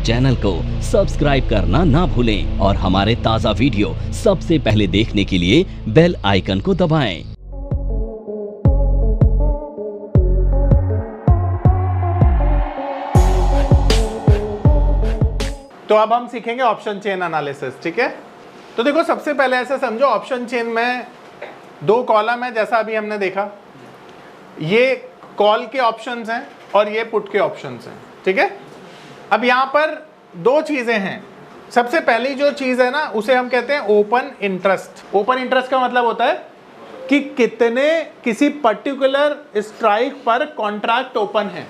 Channel को subscribe करना ना भूलें और हमारे ताज़ा वीडियो सबसे पहले देखने के लिए बेल आइकन को दबाएं। तो अब हम सीखेंगे ऑप्शन चेन एनालिसिस, ठीक है। तो देखो सबसे पहले ऐसे समझो, ऑप्शन चेन में दो कॉलम है जैसा अभी हमने देखा, ये कॉल के ऑप्शंस हैं और ये पुट के ऑप्शंस हैं, ठीक है। अब यहाँ पर दो चीजें हैं। सबसे पहली जो चीज है ना उसे हम कहते हैं ओपन इंटरेस्ट। ओपन इंटरेस्ट का मतलब होता है कि कितने किसी पर्टिकुलर स्ट्राइक पर कॉन्ट्रैक्ट ओपन है,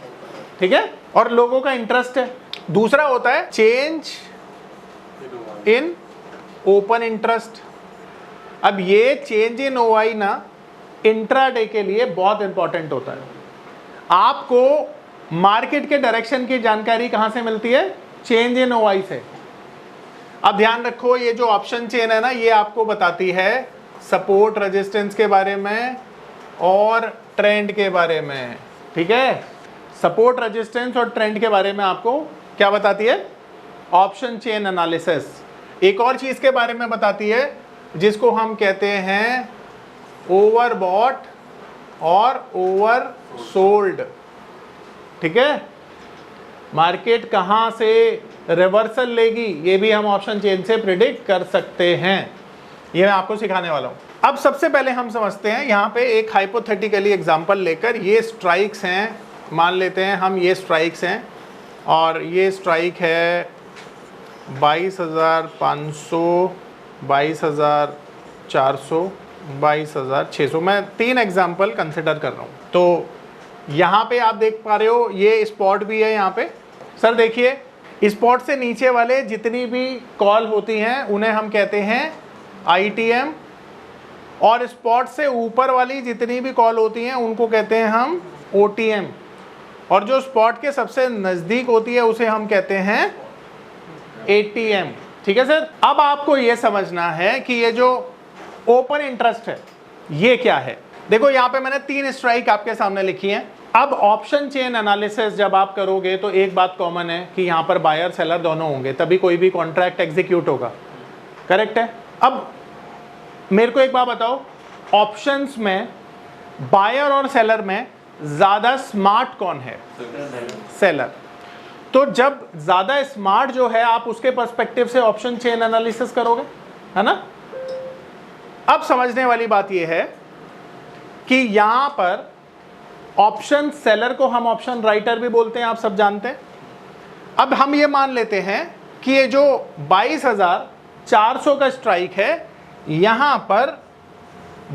ठीक है, और लोगों का इंटरेस्ट है। दूसरा होता है चेंज इन ओपन इंटरेस्ट। अब ये चेंज इन ओआई ना इंट्राडे के लिए बहुत इंपॉर्टेंट होता है। आपको मार्केट के डायरेक्शन की जानकारी कहां से मिलती है? चेंज इन ओआई से। अब ध्यान रखो, ये जो ऑप्शन चेन है ना, ये आपको बताती है सपोर्ट रेजिस्टेंस के बारे में और ट्रेंड के बारे में, ठीक है। सपोर्ट रेजिस्टेंस और ट्रेंड के बारे में आपको क्या बताती है? Option chain analysis. एक और चीज के बारे में बताती है जिसको हम कहते हैं ओवरबॉट और ओवर सोल्ड, ठीक है। मार्केट कहां से रिवर्सल लेगी ये भी हम ऑप्शन चेन से प्रिडिक्ट कर सकते हैं। ये मैं आपको सिखाने वाला हूं। अब सबसे पहले हम समझते हैं, यहां पे एक हाइपोथेटिकली एग्जांपल लेकर, ये स्ट्राइक्स हैं, मान लेते हैं हम ये स्ट्राइक्स हैं और ये स्ट्राइक है 22,500, 22,400, 22,600। मैं 3 एग्जाम्पल कंसिडर कर रहा हूँ। तो यहाँ पे आप देख पा रहे हो ये स्पॉट भी है। यहाँ पे सर देखिए, स्पॉट से नीचे वाले जितनी भी कॉल होती हैं उन्हें हम कहते हैं आईटीएम, और स्पॉट से ऊपर वाली जितनी भी कॉल होती हैं उनको कहते हैं हम ओटीएम, और जो स्पॉट के सबसे नज़दीक होती है उसे हम कहते हैं एटीएम, ठीक है सर। अब आपको ये समझना है कि ये जो ओपन इंटरेस्ट है ये क्या है। देखो यहाँ पे मैंने 3 स्ट्राइक आपके सामने लिखी हैं। अब ऑप्शन चेन एनालिसिस जब आप करोगे तो एक बात कॉमन है कि यहाँ पर बायर सेलर दोनों होंगे, तभी कोई भी कॉन्ट्रैक्ट एग्जीक्यूट होगा, करेक्ट है। अब मेरे को एक बात बताओ, ऑप्शंस में बायर और सेलर में ज्यादा स्मार्ट कौन है? सेलर। तो जब ज्यादा स्मार्ट जो है आप उसके पर्सपेक्टिव से ऑप्शन चेन एनालिसिस करोगे, है ना। अब समझने वाली बात यह है कि यहां पर ऑप्शन सेलर को हम ऑप्शन राइटर भी बोलते हैं, आप सब जानते हैं। अब हम ये मान लेते हैं कि ये जो 22,400 का स्ट्राइक है, यहां पर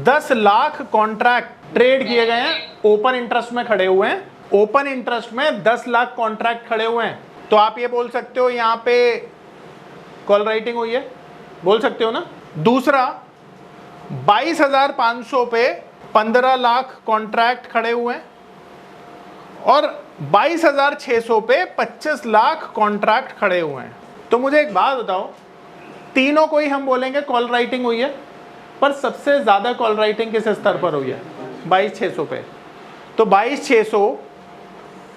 10 लाख कॉन्ट्रैक्ट ट्रेड किए गए हैं, ओपन इंटरेस्ट में खड़े हुए हैं। ओपन इंटरेस्ट में 10 लाख कॉन्ट्रैक्ट खड़े हुए हैं। तो आप ये बोल सकते हो यहां पे कॉल राइटिंग हुई है, बोल सकते हो ना। दूसरा, 22,500 पे 15 लाख कॉन्ट्रैक्ट खड़े हुए हैं और 22,600 पे 25 लाख कॉन्ट्रैक्ट खड़े हुए हैं। तो मुझे एक बात बताओ, तीनों को ही हम बोलेंगे कॉल राइटिंग हुई है, पर सबसे ज्यादा कॉल राइटिंग किस स्तर पर हुई है? 22,600 पे। तो 22,600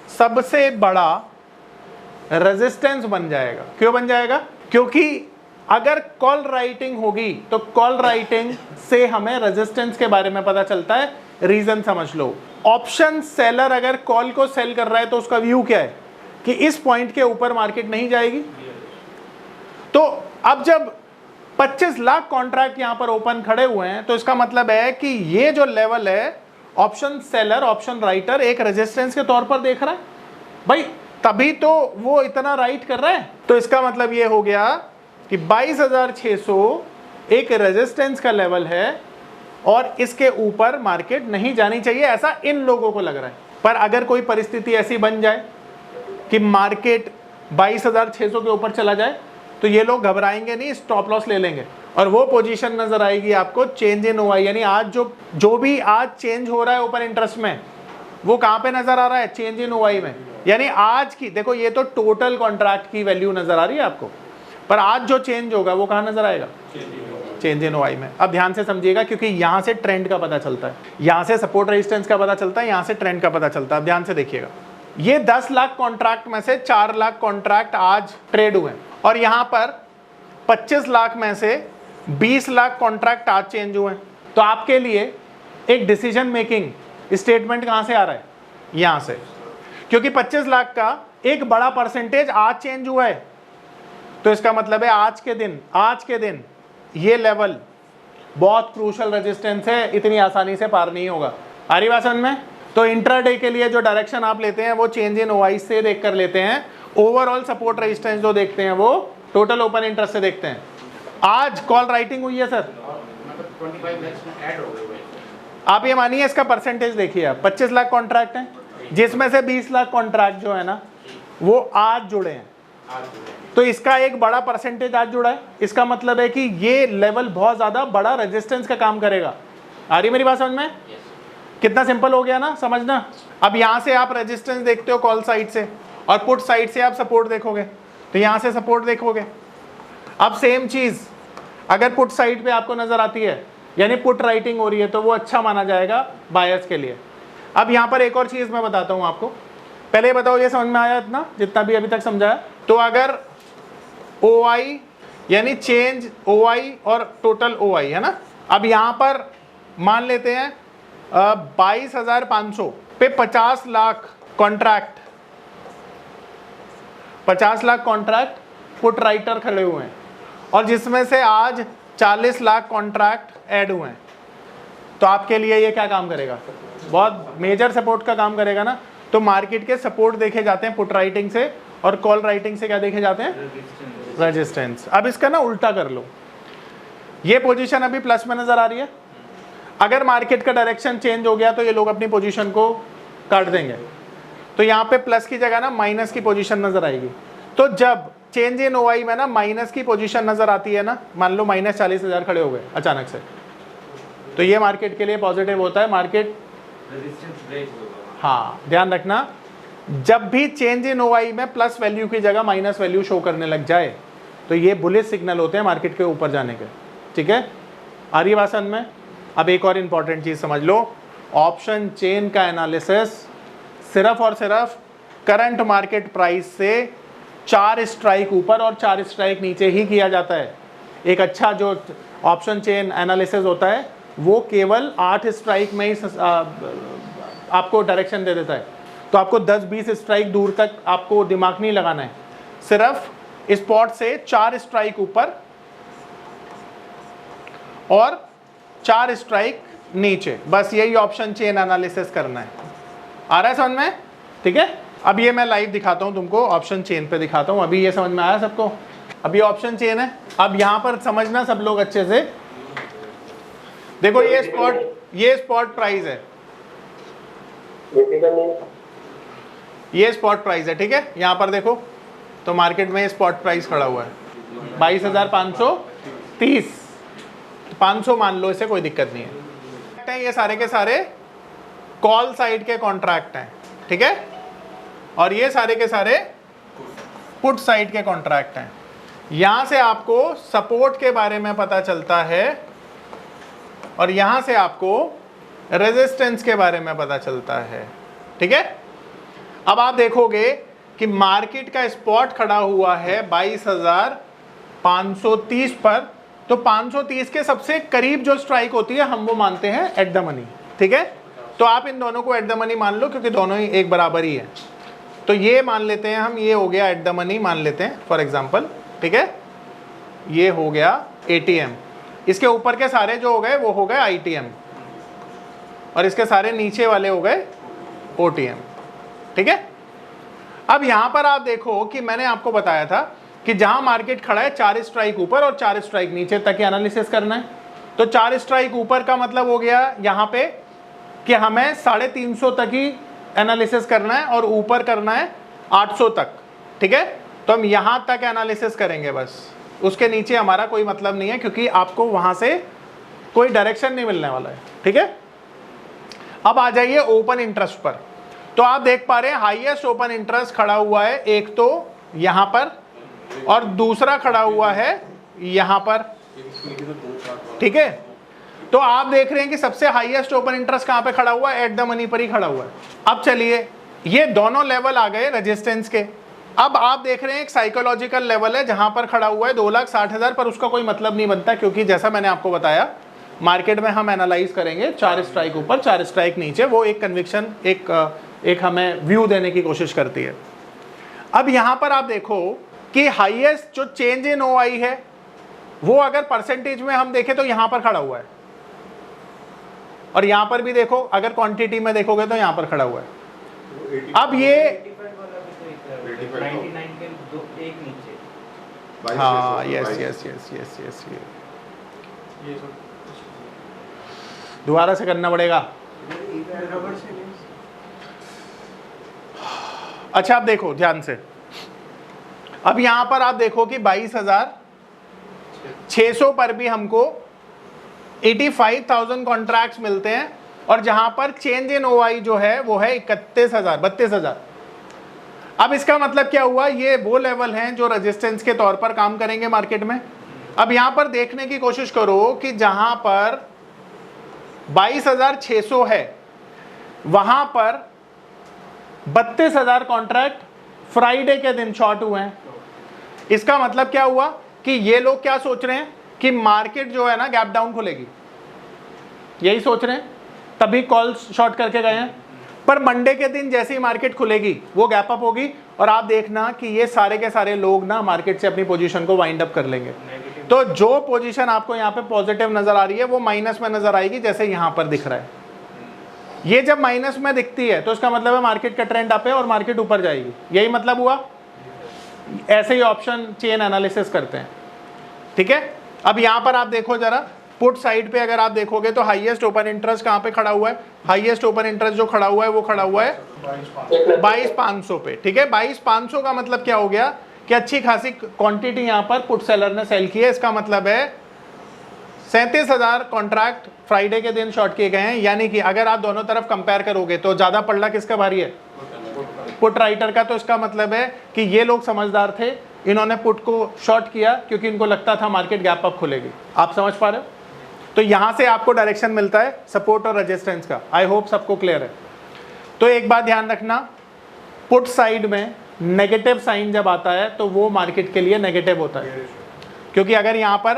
सबसे बड़ा रेजिस्टेंस बन जाएगा। क्यों बन जाएगा? क्योंकि अगर कॉल राइटिंग होगी तो कॉल राइटिंग से हमें रेजिस्टेंस के बारे में पता चलता है। रीजन समझ लो, ऑप्शन सेलर अगर कॉल को सेल कर रहा है तो उसका व्यू क्या है कि इस पॉइंट के ऊपर मार्केट नहीं जाएगी। तो अब जब 25 लाख कॉन्ट्रैक्ट यहां पर ओपन खड़े हुए हैं तो इसका मतलब है कि ये जो लेवल है ऑप्शन सेलर, ऑप्शन राइटर एक रेजिस्टेंस के तौर पर देख रहा है भाई, तभी तो वो इतना राइट कर रहा है। तो इसका मतलब ये हो गया कि 22,600 एक रेजिस्टेंस का लेवल है और इसके ऊपर मार्केट नहीं जानी चाहिए, ऐसा इन लोगों को लग रहा है। पर अगर कोई परिस्थिति ऐसी बन जाए कि मार्केट 22,600 के ऊपर चला जाए तो ये लोग घबराएंगे नहीं, स्टॉप लॉस ले लेंगे और वो पोजीशन नजर आएगी आपको चेंज इन ओआई। यानी आज जो भी आज चेंज हो रहा है ओपन इंटरेस्ट में, वो कहां पे नजर आ रहा है? चेंज इन ओआई में। यानी आज की देखो, ये तो टोटल कॉन्ट्रैक्ट की वैल्यू नजर आ रही है आपको, पर आज जो चेंज होगा वो कहां नजर आएगा? चेंज इन ओआई में। अब ध्यान से समझिएगा क्योंकि यहां से ट्रेंड का पता चलता है, यहां से सपोर्ट रेजिस्टेंस का पता चलता है, यहां से ट्रेंड का पता चलता है। अब ध्यान से देखिएगा, ये 10 लाख कॉन्ट्रैक्ट में से 4 लाख कॉन्ट्रैक्ट आज ट्रेड हुए और यहां पर 25 लाख में से 20 लाख कॉन्ट्रैक्ट आज चेंज हुए। तो आपके लिए एक डिसीजन मेकिंग स्टेटमेंट कहां से आ रहा है? यहां से, क्योंकि 25 लाख का एक बड़ा परसेंटेज आज चेंज हुआ है। तो इसका मतलब है आज के दिन ये लेवल बहुत क्रूशल रेजिस्टेंस है, इतनी आसानी से पार नहीं होगा। आ रही बात समझ में? तो इंट्राडे के लिए जो डायरेक्शन आप लेते हैं वो चेंज इन ओआई से देख कर लेते हैं, ओवरऑल सपोर्ट रेजिस्टेंस जो देखते हैं वो टोटल ओपन इंटरेस्ट से देखते हैं। आज कॉल राइटिंग हुई है सर, 25 lakhs में ऐड हो गए। आप ये मानिए इसका परसेंटेज देखिए, आप 25 लाख कॉन्ट्रैक्ट हैं जिसमें से 20 लाख कॉन्ट्रैक्ट जो है ना वो आज जुड़े हैं। तो इसका एक बड़ा परसेंटेज आज जुड़ा है, इसका मतलब है कि ये लेवल बहुत ज्यादा बड़ा रेजिस्टेंस का काम करेगा। आ रही मेरी बात समझ में? कितना सिंपल हो गया ना समझना। अब यहां से आप रेजिस्टेंस देखते हो कॉल साइड से और पुट साइड से आप सपोर्ट देखोगे, तो यहां से सपोर्ट देखोगे। अब सेम चीज अगर पुट साइड पे आपको नजर आती है, यानी पुट राइटिंग हो रही है, तो वो अच्छा माना जाएगा बायर्स के लिए। अब यहां पर एक और चीज मैं बताता हूं आपको, पहले बताओ ये समझ में आया इतना जितना भी अभी तक समझाया? तो अगर OI यानी चेंज OI और टोटल OI है ना, अब यहां पर मान लेते हैं 22,500 पे 50 lakh contract, 50 lakh contract put writer खड़े हुए हैं और जिसमें से आज 40 लाख कॉन्ट्रैक्ट ऐड हुए हैं। तो आपके लिए ये क्या काम करेगा? बहुत मेजर सपोर्ट का काम करेगा ना। तो मार्केट के सपोर्ट देखे जाते हैं पुट राइटिंग से और कॉल राइटिंग से क्या देखे जाते हैं? रेजिस्टेंस। अब इसका ना उल्टा कर लो, ये पोजीशन अभी प्लस में नजर आ रही है, अगर मार्केट का डायरेक्शन चेंज हो गया तो ये लोग अपनी पोजीशन को काट देंगे, तो यहाँ पे प्लस की जगह ना माइनस की पोजीशन नजर आएगी। तो जब चेंज इन OI में ना माइनस की पोजीशन नजर आती है ना, मान लो माइनस 40,000 खड़े हो गए अचानक से, तो ये मार्केट के लिए पॉजिटिव होता है। मार्केट रेजिस्टेंस ब्रेक होगा। हाँ, ध्यान रखना, जब भी चेंज इन OI में प्लस वैल्यू की जगह माइनस वैल्यू शो करने लग जाए तो ये बुलिश सिग्नल होते हैं मार्केट के ऊपर जाने के। ठीक है, आ रही बात समझ में? अब एक और इंपॉर्टेंट चीज समझ लो, ऑप्शन चेन का एनालिसिस सिर्फ और सिर्फ करंट मार्केट प्राइस से 4 स्ट्राइक ऊपर और 4 स्ट्राइक नीचे ही किया जाता है। एक अच्छा जो ऑप्शन चेन एनालिसिस होता है वो केवल 8 स्ट्राइक में ही आपको डायरेक्शन दे देता है। तो आपको 10-20 स्ट्राइक दूर तक आपको दिमाग नहीं लगाना है, सिर्फ स्पॉट से 4 स्ट्राइक ऊपर और 4 स्ट्राइक नीचे, बस यही ऑप्शन चेन एनालिसिस करना है। आ रहा है समझ में? ठीक है, अब ये मैं लाइव दिखाता हूं तुमको, ऑप्शन चेन पे दिखाता हूं। अभी ये समझ में आया सबको? अब ये ऑप्शन चेन है, अब यहां पर समझना सब लोग अच्छे से। देखो ये स्पॉट प्राइस है, ये स्पॉट प्राइस है। ठीक है, यहां पर देखो तो मार्केट में स्पॉट प्राइस खड़ा हुआ है 22,530, 500 मान लो, इसे कोई दिक्कत नहीं है। ये सारे के सारे कॉल साइड के कॉन्ट्रैक्ट हैं। ठीक है, और ये सारे के सारे पुट साइड के कॉन्ट्रैक्ट हैं। यहां से आपको सपोर्ट के बारे में पता चलता है और यहां से आपको रेजिस्टेंस के बारे में पता चलता है। ठीक है, अब आप देखोगे कि मार्केट का स्पॉट खड़ा हुआ है 22,530 पर, तो 530 के सबसे करीब जो स्ट्राइक होती है हम वो मानते हैं एट द मनी। ठीक है, तो आप इन दोनों को एट द मनी मान लो क्योंकि दोनों ही एक बराबर ही है। तो ये मान लेते हैं हम, ये हो गया एट द मनी मान लेते हैं फॉर एग्जांपल। ठीक है, ये हो गया ATM, इसके ऊपर के सारे जो हो गए वो हो गए ITM और इसके सारे नीचे वाले हो गए OTM। ठीक है, अब यहां पर आप देखो कि मैंने आपको बताया था कि जहां मार्केट खड़ा है 4 स्ट्राइक ऊपर और 4 स्ट्राइक नीचे तक ही एनालिसिस करना है। तो 4 स्ट्राइक ऊपर का मतलब हो गया यहां पे कि हमें 350 तक ही एनालिसिस करना है और ऊपर करना है 800 तक। ठीक है, तो हम यहां तक एनालिसिस करेंगे बस, उसके नीचे हमारा कोई मतलब नहीं है क्योंकि आपको वहां से कोई डायरेक्शन नहीं मिलने वाला है। ठीक है, अब आ जाइए ओपन इंटरेस्ट पर। तो आप देख पा रहे हैं हाईएस्ट ओपन इंटरेस्ट खड़ा हुआ है, एक तो यहां पर और दूसरा खड़ा हुआ है यहां पर। ठीक है, तो आप देख रहे हैं कि सबसे हाईएस्ट ओपन इंटरेस्ट कहां पे खड़ा हुआ है? एट द मनी पर ही खड़ा हुआ है। अब चलिए ये दोनों लेवल आ गए रेजिस्टेंस के। अब आप देख रहे हैं एक साइकोलॉजिकल लेवल है जहां पर खड़ा हुआ है 2,60,000 पर, उसका कोई मतलब नहीं बनता क्योंकि जैसा मैंने आपको बताया मार्केट में हम एनालाइज करेंगे 4 स्ट्राइक ऊपर 4 स्ट्राइक नीचे, वो एक कन्विक्शन एक हमें व्यू देने की कोशिश करती है। अब यहां पर आप देखो कि हाईएस्ट जो चेंज इन ओआई है वो अगर परसेंटेज में हम देखें तो यहां पर खड़ा हुआ है, और यहां पर भी देखो अगर क्वांटिटी में देखोगे तो यहां पर खड़ा हुआ है। अब ये 99 के दो एक नीचे। हाँ यस दोबारा से करना पड़ेगा। अच्छा आप देखो ध्यान से, अब यहां पर आप देखो कि 22,600 पर भी हमको 85,000 कॉन्ट्रैक्ट्स मिलते हैं, और जहां पर चेंज इन ओआई जो है वो है 32,000। अब इसका मतलब क्या हुआ, ये वो लेवल हैं जो रेजिस्टेंस के तौर पर काम करेंगे मार्केट में। अब यहां पर देखने की कोशिश करो कि जहां पर 22,600 है वहां पर 32,000 कॉन्ट्रैक्ट फ्राइडे के दिन शॉर्ट हुए हैं। इसका मतलब क्या हुआ कि ये लोग क्या सोच रहे हैं कि मार्केट जो है ना गैप डाउन खुलेगी, यही सोच रहे हैं, तभी कॉल शॉर्ट करके गए हैं। पर मंडे के दिन जैसे ही मार्केट खुलेगी वो गैप अप होगी, और आप देखना कि ये सारे के सारे लोग ना मार्केट से अपनी पोजीशन को वाइंड अप कर लेंगे। तो जो पोजीशन आपको यहाँ पे पॉजिटिव नजर आ रही है वो माइनस में नजर आएगी, जैसे यहाँ पर दिख रहा है। ये जब माइनस में दिखती है तो इसका मतलब है मार्केट का ट्रेंड अप है और मार्केट ऊपर जाएगी, यही मतलब हुआ। ऐसे ही ऑप्शन चेन एनालिसिस करते हैं, ठीक है। अब यहाँ पर आप देखो जरा पुट साइड पे अगर आप देखोगे तो हाईएस्ट ओपन इंटरेस्ट कहाँ पे खड़ा हुआ है, हाईएस्ट ओपन इंटरेस्ट जो खड़ा हुआ है वो खड़ा हुआ है 22,500 पे, ठीक है। 22,500 का मतलब क्या हो गया कि अच्छी खासी क्वांटिटी यहाँ पर पुट सेलर ने सेल की है। इसका मतलब है 37,000 कॉन्ट्रैक्ट फ्राइडे के दिन शॉर्ट किए गए हैं, यानी कि अगर आप दोनों तरफ कंपेयर करोगे तो ज्यादा पल्ला किसका भारी है, पुट राइटर का। तो इसका मतलब है कि ये लोग समझदार थे, इन्होंने पुट को शॉर्ट किया क्योंकि इनको लगता था मार्केट गैप अप खुलेगी। आप समझ पा रहे हो। तो यहां से आपको डायरेक्शन मिलता है सपोर्ट और रेजिस्टेंस का। आई होप सबको क्लियर है। तो एक बात ध्यान रखना, पुट साइड में नेगेटिव साइन जब आता है तो वो मार्केट के लिए नेगेटिव होता है, क्योंकि अगर यहां पर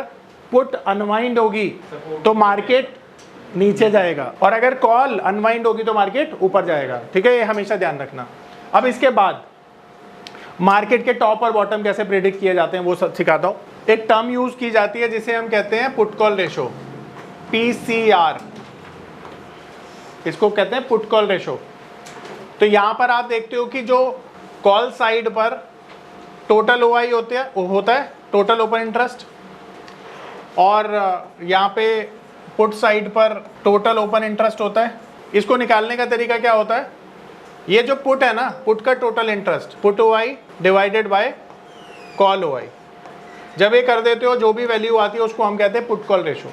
पुट अनवाइंड होगी तो मार्केट नीचे जाएगा, और अगर कॉल अनवाइंड होगी तो मार्केट ऊपर जाएगा, ठीक है। ये हमेशा ध्यान रखना। अब इसके बाद मार्केट के टॉप और बॉटम कैसे प्रेडिक्ट किए जाते हैं वो सब सिखाता हूं। एक टर्म यूज की जाती है जिसे हम कहते हैं पुट कॉल रेशो, PCR, इसको कहते हैं पुट कॉल रेशो। तो यहां पर आप देखते हो कि जो कॉल साइड पर टोटल ओआई होता है टोटल ओपन इंटरेस्ट, और यहां पे पुट साइड पर टोटल ओपन इंटरेस्ट होता है। इसको निकालने का तरीका क्या होता है, ये जो पुट है ना, पुट का total interest put OI divided by call OI, जब ये कर देते हो जो भी वैल्यू आती है उसको हम कहते हैं पुट कॉल रेशो।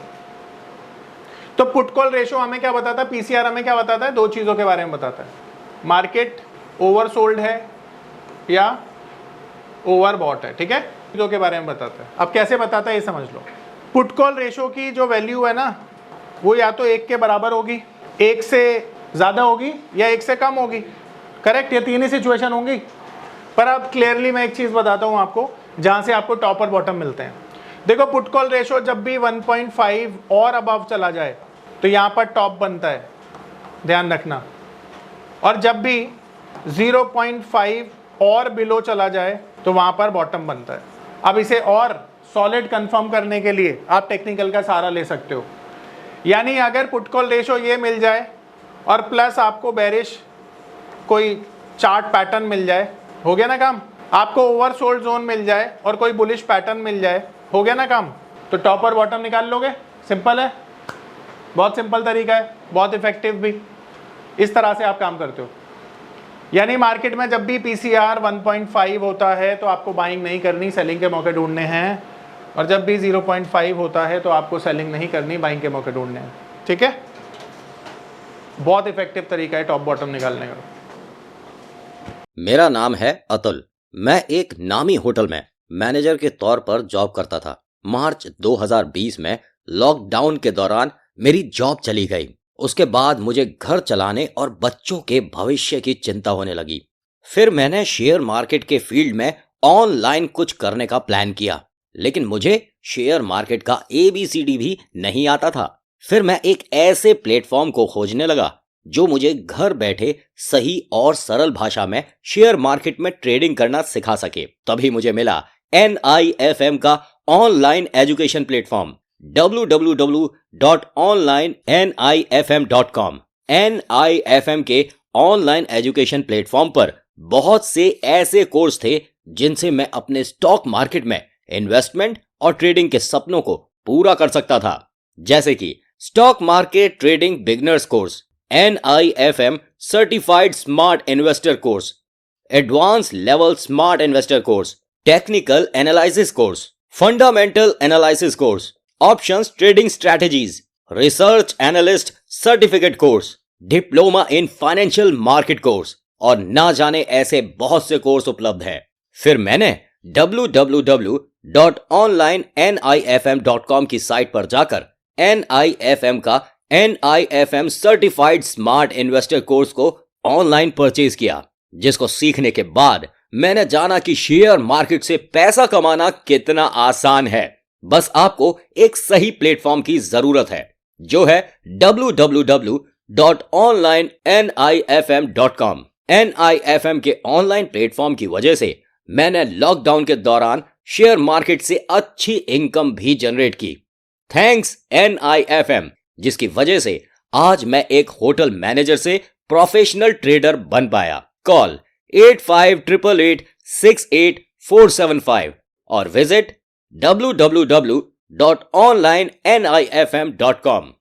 तो पुट कॉल रेशो हमें क्या बताता है, पीसीआर हमें क्या बताता है, दो चीजों के बारे में बताता है, मार्केट ओवरसोल्ड है या ओवरबॉट है, ठीक है, चीजों के बारे में बताता है। अब कैसे बताता है ये समझ लो। पुट कॉल रेशो की जो वैल्यू है ना वो या तो 1 के बराबर होगी, 1 से ज्यादा होगी, या 1 से कम होगी, करेक्ट। ये तीन ही सिचुएशन होंगी। पर अब क्लियरली मैं एक चीज बताता हूं आपको जहां से आपको टॉप और बॉटम मिलते हैं। देखो पुट कॉल रेशो जब भी 1.5 और अबव चला जाए तो यहां पर टॉप बनता है, ध्यान रखना, और जब भी 0.5 और बिलो चला जाए तो वहां पर बॉटम बनता है। अब इसे और सॉलिड कंफर्म करने के लिए आप टेक्निकल का सहारा ले सकते हो, यानी अगर पुट कॉल रेशो ये मिल जाए और प्लस आपको बेरिश कोई चार्ट पैटर्न मिल जाए, हो गया ना काम। आपको ओवरसोल्ड जोन मिल जाए और कोई बुलिश पैटर्न मिल जाए, हो गया ना काम। तो टॉप और बॉटम निकाल लोगे, सिंपल है, बहुत सिंपल तरीका है, बहुत इफेक्टिव भी। इस तरह से आप काम करते हो। यानी मार्केट में जब भी पीसीआर 1.5 होता है तो आपको बाइंग नहीं करनी, सेलिंग के मौके ढूंढने हैं, और जब भी 0.5 होता है तो आपको सेलिंग नहीं करनी, बाइंग के मौके ढूंढने हैं, ठीक है। बहुत इफेक्टिव तरीका है टॉप बॉटम निकालने का। मेरा नाम है अतुल। मैं एक नामी होटल में मैनेजर के तौर पर जॉब करता था। मार्च 2020 में लॉकडाउन के दौरान मेरी जॉब चली गई उसके बाद मुझे घर चलाने और बच्चों के भविष्य की चिंता होने लगी। फिर मैंने शेयर मार्केट के फील्ड में ऑनलाइन कुछ करने का प्लान किया, लेकिन मुझे शेयर मार्केट का ABCD भी नहीं आता था। फिर मैं एक ऐसे प्लेटफॉर्म को खोजने लगा जो मुझे घर बैठे सही और सरल भाषा में शेयर मार्केट में ट्रेडिंग करना सिखा सके। तभी मुझे मिला NIFM का online education platform www.onlinenifm.com। NIFM के ऑनलाइन एजुकेशन प्लेटफॉर्म पर बहुत से ऐसे कोर्स थे जिनसे मैं अपने स्टॉक मार्केट में इन्वेस्टमेंट और ट्रेडिंग के सपनों को पूरा कर सकता था, जैसे कि stock market trading beginners course, NIFM certified smart investor course, advance level smart investor course, technical analysis course, fundamental analysis course, options trading strategies, research analyst certificate course, diploma in financial market course और ना जाने ऐसे बहुत से course उपलब्ध हैं। फिर मैंने www.onlinenifm.com की साइट पर जाकर NIFM का NIFM certified smart investor course को ऑनलाइन परचेज किया, जिसको सीखने के बाद मैंने जाना कि शेयर मार्केट से पैसा कमाना कितना आसान है। बस आपको एक सही प्लेटफॉर्म की जरूरत है, जो है www.onlinenifm.com। NIFM के ऑनलाइन प्लेटफॉर्म की वजह से मैंने लॉकडाउन के दौरान शेयर मार्केट से अच्छी इनकम भी जनरेट की। थैंक्स NIFM, जिसकी वजह से आज मैं एक होटल मैनेजर से प्रोफेशनल ट्रेडर बन पाया। कॉल 8588688475 और विजिट www.onlinenifm.com।